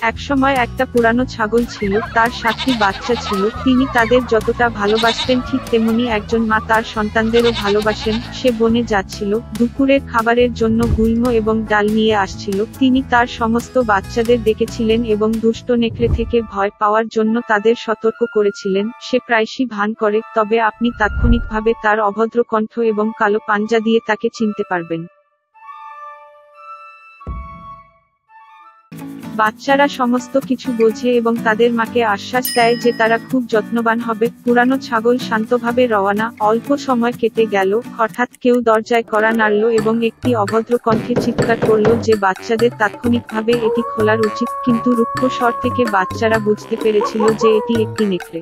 একসময় একটা পুরানো ছাগল ছিল, তার 7টি বাচ্চা ছিল। তিনি তাদের যতটা ভালোবাসতেন ঠিক তেমনি একজন মা তার সন্তানদেরও ভালোবাসেন। সে বনে যাচ্ছিল, দুপুরের খাবারের জন্য গুল্ম এবং ডাল নিয়ে আসছিল। তিনি তার সমস্ত বাচ্চাদের ডেকেছিলেন এবং দুষ্ট নেকড়ে থেকে ভয় পাওয়ার জন্য তাদের সতর্ক করেছিলেন। সে প্রায়শই ভান করে, তবে আপনি তাৎক্ষণিকভাবে তার অভদ্র কণ্ঠ এবং কালো পাঞ্জা দিয়ে তাকে চিনতে পারবেন। বাচ্চারা সমস্ত কিছু বোঝে এবং তাদের মাকে আশ্বাস দেয় যে তারা খুব যত্নবান হবে। পুরানো ছাগল শান্তভাবে রওনা। অল্প সময় কেটে গেল, হঠাৎ কেউ দরজায় কড়া নাড়ল এবং একটি অভদ্র কণ্ঠে চিৎকার করল যে বাচ্চাদের তাৎক্ষণিকভাবে এটি খোলার উচিত, কিন্তু রুক্ষ স্বর থেকে বাচ্চারা বুঝতে পেরেছিল যে এটি একটি নেকড়ে।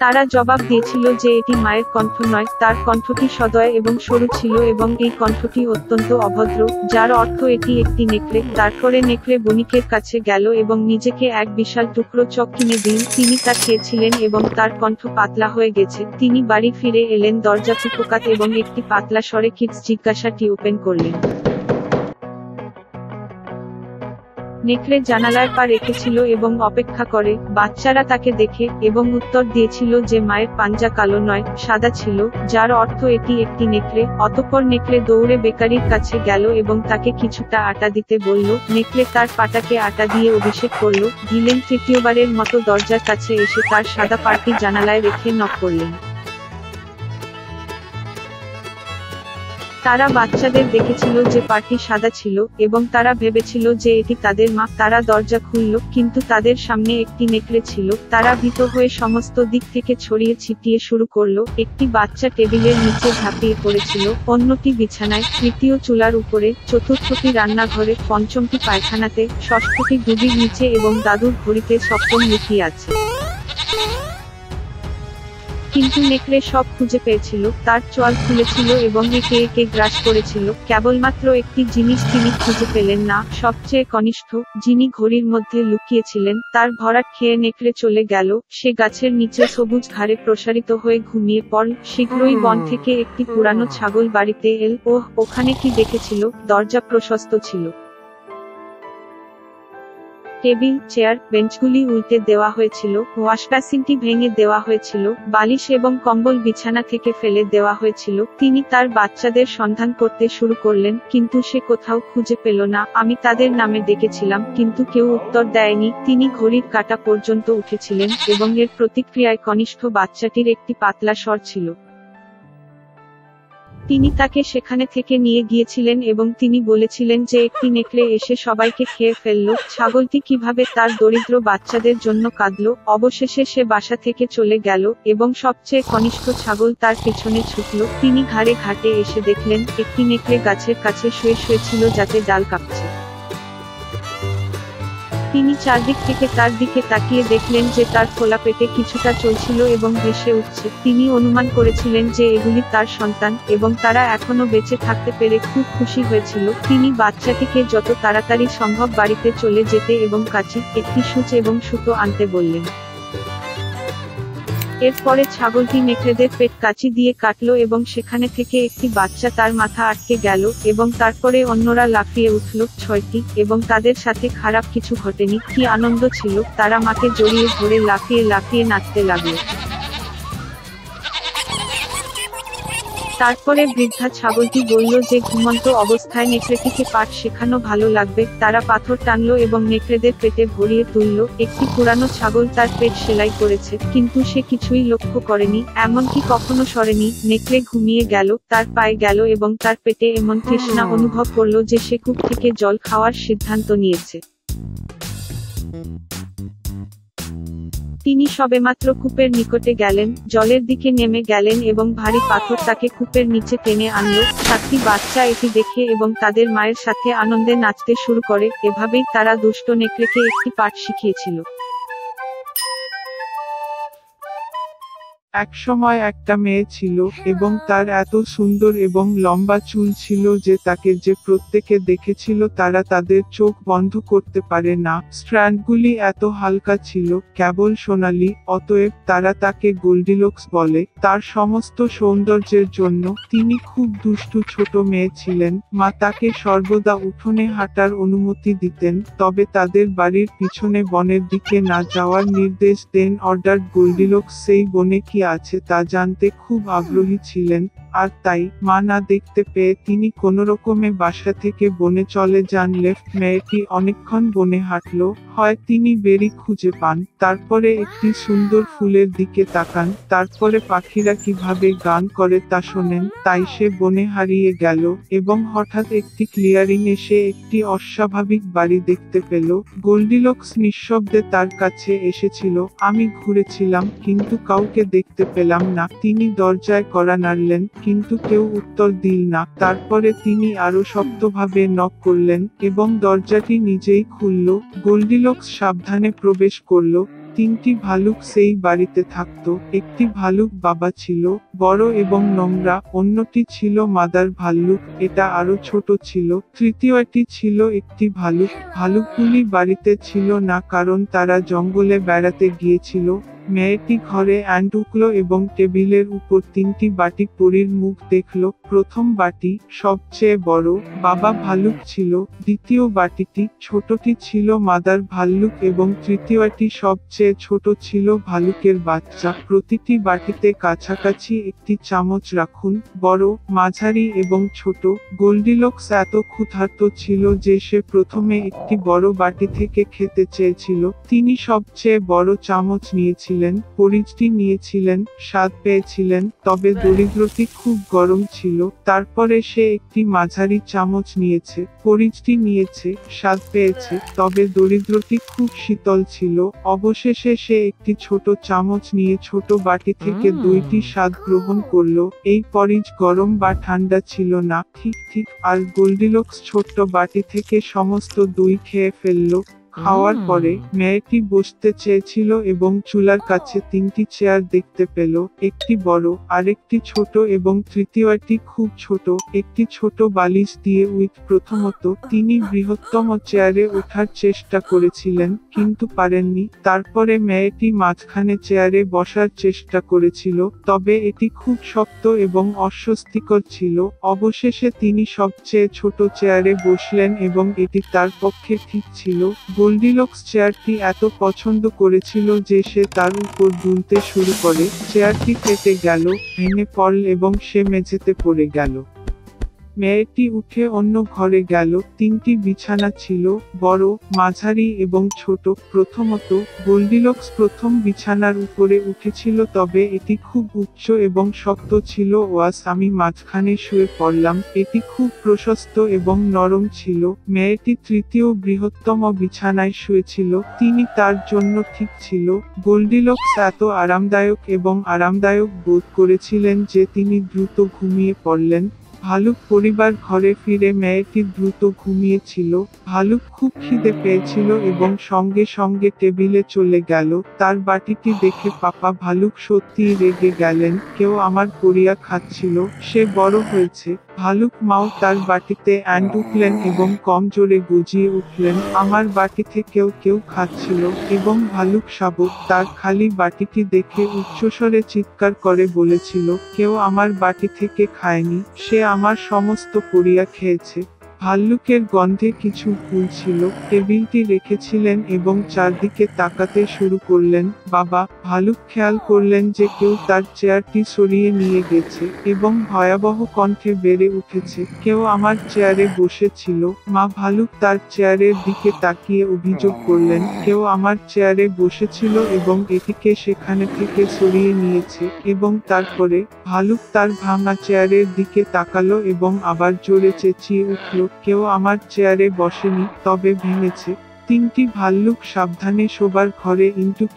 তারা জবাব দিয়েছিল যে এটি মায়ের কণ্ঠ নয়, তার কণ্ঠটি সদয় এবং সরু ছিল এবং এই কণ্ঠটি অত্যন্ত অভদ্র, যার অর্থ এটি একটি নেকড়ে। তারপরে নেকড়ে বণিকের কাছে গেল এবং নিজেকে এক বিশাল টুকরো চক কিনে দিল। তিনি তা খেয়েছিলেন এবং তার কণ্ঠ পাতলা হয়ে গেছে। তিনি বাড়ি ফিরে এলেন, দরজা কুপোকাত এবং একটি পাতলা স্বরে কিডস জিজ্ঞাসাটি ওপেন করলেন। নেকড়ে জানালার পা রেখেছিল এবং অপেক্ষা করে। বাচ্চারা তাকে দেখে এবং উত্তর দিয়েছিল যে মায়ের পাঞ্জা কালো নয়, সাদা ছিল, যার অর্থ এটি একটি নেকড়ে। অতঃপর নেকড়ে দৌড়ে বেকারির কাছে গেল এবং তাকে কিছুটা আটা দিতে বলল। নেকড়ে তার পাটাকে আটা দিয়ে অভিষেক করল। ভিলেন তৃতীয়বারের মতো দরজার কাছে এসে তার সাদা পাটি জানালায় রেখে নক করলেন। তারা বাচ্চাদের দেখেছিল যে পাটি সাদা ছিল এবং তারা ভেবেছিল যে এটি তাদের মা। তারা দরজা খুলল, কিন্তু তাদের সামনে একটি নেকড়ে ছিল। তারা ভীত হয়ে সমস্ত দিক থেকে ছড়িয়ে ছিটিয়ে শুরু করলো। একটি বাচ্চা টেবিলের নিচে ঝাঁপিয়ে পড়েছিল, অন্যটি বিছানায়, তৃতীয় চুলার উপরে, চতুর্থটি রান্নাঘরে, পঞ্চমটি পায়খানাতে, ষষ্ঠটি ডুবির নিচে এবং দাদুর ঘড়িতে সপ্তম লুকিয়ে আছে। কিন্তু নেকড়ে সব খুঁজে পেয়েছিল, তার চোয়াল খুলেছিল এবং একে একে গ্রাস করেছিল। কেবলমাত্র একটি জিনিস তিনি খুঁজে পেলেন না, সবচেয়ে কনিষ্ঠ, যিনি ঘড়ির মধ্যে লুকিয়েছিলেন। তার ভরাট খেয়ে নেকড়ে চলে গেল। সে গাছের নিচে সবুজ ঘাড়ে প্রসারিত হয়ে ঘুমিয়ে পড়ল। শীঘ্রই বন থেকে একটি পুরানো ছাগল বাড়িতে এল। ওখানে কি দেখেছিল? দরজা প্রশস্ত ছিল। টেবিল, চেয়ার, বেঞ্চগুলি উল্টে দেওয়া হয়েছিল, ওয়াশবেসিনটি ভেঙে দেওয়া হয়েছিল, বালিশ এবং কম্বল বিছানা থেকে ফেলে দেওয়া হয়েছিল। তিনি তার বাচ্চাদের সন্ধান করতে শুরু করলেন, কিন্তু সে কোথাও খুঁজে পেল না। আমি তাদের নামে ডেকেছিলাম, কিন্তু কেউ উত্তর দেয়নি। তিনি ঘড়ির কাঁটা পর্যন্ত উঠেছিলেন এবং এর প্রতিক্রিয়ায় কনিষ্ঠ বাচ্চাটির একটি পাতলা স্বর ছিল। তিনি তাকে সেখানে থেকে নিয়ে গিয়েছিলেন এবং তিনি বলেছিলেন যে একটি নেকড়ে এসে সবাইকে খেয়ে ফেলল। ছাগলটি কিভাবে তার দরিদ্র বাচ্চাদের জন্য কাঁদল। অবশেষে সে বাসা থেকে চলে গেল এবং সবচেয়ে কনিষ্ঠ ছাগল তার পেছনে ছুটল। তিনি ঘাড়ে ঘাটে এসে দেখলেন একটি নেকড়ে গাছের কাছে শুয়ে শুয়েছিল, যাতে ডাল কাঁপছে। তিনি চারদিক থেকে তার দিকে তাকিয়ে দেখলেন যে তার খোলা পেটে কিছুটা চলছিল এবং ভেসে উঠছে। তিনি অনুমান করেছিলেন যে এগুলি তার সন্তান এবং তারা এখনো বেঁচে থাকতে পেরে খুব খুশি হয়েছিল। তিনি বাচ্চাটিকে যত তাড়াতাড়ি সম্ভব বাড়িতে চলে যেতে এবং কাঁচি, একটি সূচ এবং সুতো আনতে বললেন। এরপরে ছাগলটি নেকড়েদের পেট কাঁচি দিয়ে কাটল এবং সেখানে থেকে একটি বাচ্চা তার মাথা আটকে গেল এবং তারপরে অন্যরা লাফিয়ে উঠল। 6টি, এবং তাদের সাথে খারাপ কিছু ঘটেনি। কি আনন্দ ছিল! তারা মাকে জড়িয়ে ধরে লাফিয়ে লাফিয়ে নাচতে লাগলো। তারপরে বৃদ্ধা ছাগলটি বলল যে ঘুমন্ত অবস্থায় নেকড়েটিকে পাঠ শেখানো ভালো লাগবে। তারা পাথর টানল এবং নেকড়েদের পেটে ভরিয়ে তুলল। একটি পুরানো ছাগল তার পেট সেলাই করেছে, কিন্তু সে কিছুই লক্ষ্য করেনি, এমনকি কখনো সরেনি। নেকড়ে ঘুমিয়ে গেল, তার পায়ে গেল এবং তার পেটে এমন তৃষ্ণা অনুভব করল যে সে কূপ থেকে জল খাওয়ার সিদ্ধান্ত নিয়েছে। তিনি সবেমাত্র কূপের নিকটে গেলেন, জলের দিকে নেমে গেলেন এবং ভারী পাথর তাকে কূপের নিচে টেনে আনল। 7টি বাচ্চা এটি দেখে এবং তাদের মায়ের সাথে আনন্দে নাচতে শুরু করে। এভাবেই তারা দুষ্ট নেকড়েকে একটি পাঠ শিখিয়েছিল। একসময় একটা মেয়ে ছিল এবং তার এত সুন্দর এবং লম্বা চুল ছিল যে তাকে যে প্রত্যেকে দেখেছিল তারা তাদের চোখ বন্ধ করতে পারে না। স্ট্র্যান্ডগুলি এত হালকা ছিল, কেবল সোনালি, অতএব তারা তাকে গোল্ডিলক্স বলে। তার সমস্ত সৌন্দর্যের জন্য তিনি খুব দুষ্টু ছোট মেয়ে ছিলেন। মা তাকে সর্বদা উঠোনে হাঁটার অনুমতি দিতেন, তবে তাদের বাড়ির পিছনে বনের দিকে না যাওয়ার নির্দেশ দেন। অর্ডার্ড গোল্ডিলক্স সেই বনে কি আছে তা জানতে খুব আগ্রহী ছিলেন, আর তাই মা না দেখতে পেয়ে তিনি কোনোরকমে বাসা থেকে বনে চলে যান। লেফট মেয়েটি অনেকক্ষণ বনে হাঁটলো, হয় তিনি বেরি খুঁজে পান, তারপরে একটি সুন্দর ফুলের দিকে তাকান, তারপরে পাখিরা কিভাবে গান করে তা শোনেন, তাই সে বনে হারিয়ে গেল এবং হঠাৎ একটি ক্লিয়ারিং এসে একটি অস্বাভাবিক বাড়ি দেখতে পেল। গোল্ডিলক্স নিঃশব্দে তার কাছে এসেছিল। আমি ঘুরেছিলাম কিন্তু কাউকে দেখতে পেলাম না। তিনি দরজায় কড়া নাড়লেন কিন্তু কেউ উত্তর দিল না। তারপরে তিনি আরো শক্তভাবে নক করলেন এবং দরজাটি নিজেই খুলল। গোল্ডিলক্স সাবধানে প্রবেশ করল। তিনটি ভালুক সেই বাড়িতে থাকত। একটি ভালুক বাবা ছিল, বড় এবং নোংরা, অন্যটি ছিল মাদার ভাল্লুক, এটা আরো ছোট ছিল, তৃতীয়টি ছিল একটি ভালুক। ভালুকগুলি বাড়িতে ছিল না কারণ তারা জঙ্গলে বেড়াতে গিয়েছিল। মেয়েটি ঘরে ঢুকলো এবং টেবিলের উপর তিনটি বাটি পরীর মুখ দেখল। প্রথম বাটি সবচেয়ে বড়, বাবা ভালুক ছিল। দ্বিতীয় বাটিটি ছোটটি ছিল মাদার ভাল্লুক এবং তৃতীয়টি সবচেয়ে ছোট ছিল ভালুকের বাচ্চা। প্রতিটি বাটিতে কাছাকাছি একটি চামচ রাখুন, বড়, মাঝারি এবং ছোট। গোল্ডিলক্স এত ক্ষুধার্ত ছিল যে সে প্রথমে একটি বড় বাটি থেকে খেতে চেয়েছিল। তিনি সবচেয়ে বড় চামচ নিয়েছিলেন, পরিচটি নিয়েছিলেন, স্বাদ পেয়েছিলেন, তবে দরিদ্রটি খুব গরম ছিল। তারপরে সে একটি মাঝারি চামচ নিয়েছে, পরিচটি নিয়েছে, স্বাদ পেয়েছে, তবে দরিদ্রটি খুব শীতল ছিল। অবশেষে সে একটি ছোট চামচ নিয়ে ছোট বাটি থেকে দুইটি স্বাদ গ্রহণ করলো। এই পরিচ গরম বা ঠান্ডা ছিল না, ঠিক ঠিক। আর গোল্ডিলক্স ছোট্ট বাটি থেকে সমস্ত দই খেয়ে ফেললো। খাওয়ার পরে মেয়েটি বসতে চেয়েছিল এবং চুলার কাছে তিনটি চেয়ার দেখতে পেল, একটি বড়, আরেকটি ছোট এবং তৃতীয়টি খুব ছোট। একটি ছোট বালিশ দিয়ে প্রথমত তিনি বৃহত্তম চেয়ারে ওঠার চেষ্টা করেছিলেন কিন্তু পারেননি। তারপরে মেয়েটি মাঝখানে চেয়ারে বসার চেষ্টা করেছিল, তবে এটি খুব শক্ত এবং অস্বস্তিকর ছিল। অবশেষে তিনি সবচেয়ে ছোট চেয়ারে বসলেন এবং এটি তার পক্ষে ঠিক ছিল। গোল্ডিলক্স চেয়ারটি এত পছন্দ করেছিল যে সে তার উপর দুলতে শুরু করে। চেয়ারটি কেটে গেল, ভেঙে পড়ল এবং সে মেঝেতে পড়ে গেল। মেয়েটি উঠে অন্য ঘরে গেল। তিনটি বিছানা ছিল, বড়, মাঝারি এবং ছোট। প্রথমত গোল্ডিলক্স প্রথম বিছানার উপরে উঠেছিল, তবে এটি খুব উচ্চ এবং শক্ত ছিল। আমি মাঝখানে শুয়ে পড়লাম, এটি খুব প্রশস্ত এবং নরম ছিল। মেয়েটি তৃতীয় বৃহত্তম বিছানায় শুয়েছিল, তিনি তার জন্য ঠিক ছিল। গোল্ডিলক্স এত আরামদায়ক এবং আরামদায়ক বোধ করেছিলেন যে তিনি দ্রুত ঘুমিয়ে পড়লেন। ভালুক পরিবার ঘরে ফিরে মেয়েটি দ্রুত ঘুমিয়েছিল। ভালুক খুব খিদে পেয়েছিল এবং সঙ্গে সঙ্গে টেবিলে চলে গেল। তার বাটিটি দেখে পাপা ভালুক সত্যিই রেগে গেলেন, কেউ আমার পরিয়া খাচ্ছিল, সে বড় হয়েছে। ভালুক মাও তার বাটিতে ঢুকলেন এবং কম জোরে গজিয়ে উঠলেন, আমার বাটি থেকেও কেউ খাচ্ছিল। এবং ভালুক শাবক তার খালি বাটিটি দেখে উচ্চস্বরে চিৎকার করে বলেছিল, কেউ আমার বাটি থেকে খায়নি, সে আমার সমস্ত পরিয়া খেয়েছে। ভাল্লুকের গন্ধে কিছু ভুল ছিল। টেবিলটি রেখেছিলেন এবং চারদিকে তাকাতে শুরু করলেন। বাবা ভালুক খেয়াল করলেন যে কেউ তার চেয়ারটি সরিয়ে নিয়ে গেছে এবং ভয়াবহ কণ্ঠে বেড়ে উঠেছে, কেউ আমার চেয়ারে বসেছিল। মা ভালুক তার চেয়ারের দিকে তাকিয়ে অভিযোগ করলেন, কেউ আমার চেয়ারে বসেছিল এবং এটিকে সেখানে থেকে সরিয়ে নিয়েছে। এবং তারপরে ভালুক তার ভাঙা চেয়ারের দিকে তাকালো এবং আবার জোরে চেঁচিয়ে উঠল, কেউ আমার চেয়ারে বসেনি, তবে ভেঙেছে। তিনটি ভাল্লুক সাবধানে শোবার ঘরে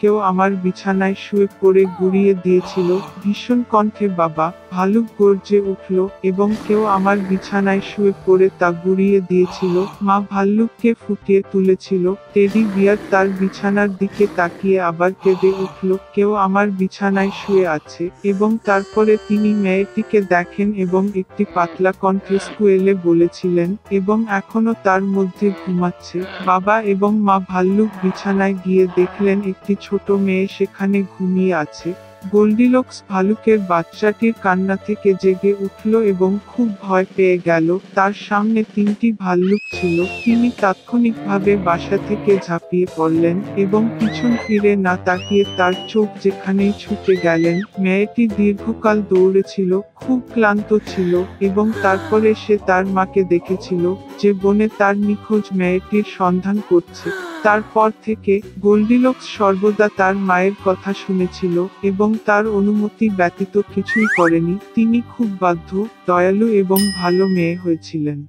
কেউ আমার বিছানায় শুয়ে পড়ে গুড়িয়ে দিয়েছিল। ভীষণ কণ্ঠে বাবা ভালুক গর্জে উঠল এবং কেউ আমার বিছানায় শুয়ে পড়ে তা গুঁড়িয়ে দিয়েছিল। মা ভাল্লুককে ফুটিয়ে তুলেছিল। টেডি বিয়ার তার বিছানার দিকে তাকিয়ে আবার কেঁদে উঠল, কেউ আমার বিছানায় শুয়ে আছে। এবং তারপরে তিনি মেয়েটিকে দেখেন এবং একটি পাতলা কণ্ঠে স্কুয়েলে বলেছিলেন, এবং এখনো তার মধ্যে ঘুমাচ্ছে। বাবা এবং মা ভাল্লুক বিছানায় গিয়ে দেখলেন একটি ছোট মেয়ে সেখানে ঘুমিয়ে আছে। গোল্ডিলক্স ভালুকের বাচ্চাটির কান্না থেকে জেগে উঠল এবং খুব ভয় পেয়ে গেল। তার সামনে 3টি ভাল্লুক ছিল। তিনি তাৎক্ষণিকভাবে বাসা থেকে ঝাঁপিয়ে পড়লেন এবং পিছন ফিরে না তাকিয়ে তার চোখ যেখানেই ছুটে গেলেন। মেয়েটি দীর্ঘকাল দৌড়েছিল, খুব ক্লান্ত ছিল এবং তারপরে সে তার মাকে দেখেছিল যে বনে তার নিখোঁজ মেয়েটির সন্ধান করছে। তারপর থেকে গোল্ডিলক্স সর্বদা তার মায়ের কথা শুনেছিল এবং তার অনুমতি ব্যতীত কিছুই করেনি। তিনি খুব বাধ্য, দয়ালু এবং ভালো মেয়ে হয়েছিলেন।